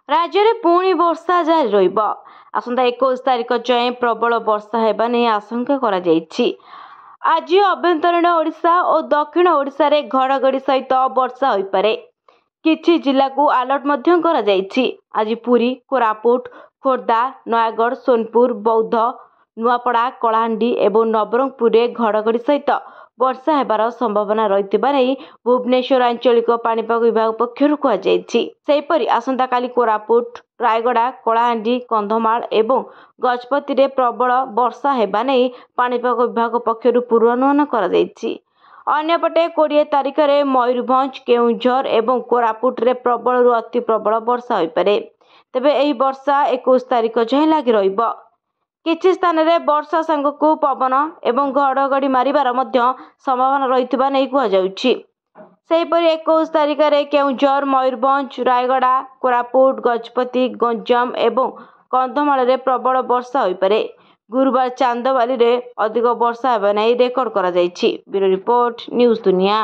राज्य में पुणी वर्षा जारी रहिब। आसंता 21 तारिख जाए प्रबल वर्षा हेबा नहीं आशंका करा जायछि। आज अभ्यंतरीण ओडिशा और दक्षिण ओडिशा रे घड़घड़ी सहित वर्षा होई पारे। किछि जिला को अलर्ट मध्यम करा जायछि। आज पुरी, कोरापुट, खोर्धा, नयागढ़, सोनपुर, बौद्ध, नुआपड़ा, कलाहांडी एवं नवरंगपुर रे घड़घड़ी सहित वर्षा हेबार संभावना रहितबा नै भुवनेश्वर आंचलिक पाणीपाग विभाग पक्षरु कहा जायछि। सेहिपरि आसंता काली कोरापुट, रायगड़ा, कलाहांडी, कंधमाल एवं गजपति रे प्रबल वर्षा हेबा नै पाणीपाग विभाग पक्षरु पूर्वानुमान करा जायछि। अन्यपटे 20 तारिख रे मयूरभंज, केउंझर एवं कोरापुट रे प्रबल अति प्रबल वर्षा होई पारे। तेबे एही वर्षा 21 तारिख जाए लागि रहिब। किछि स्थान रे वर्षा संगकु पवन एवं घड़घड़ी मारिबार मध्य संभावना रहितबा नै कुहा जाउछि। सेहिपरि 21 तारिख रे केउंझर, मयूरभंज, रायगड़ा, कोरापुट, गजपति, गंजाम एवं कंधमाल रे प्रबल वर्षा होई पारे। गुरुवार चांदबाली रे अधिक वर्षा हेबा नै रेकर्ड करा जायछि। ब्यूरो रिपोर्ट, न्यूज दुनिया।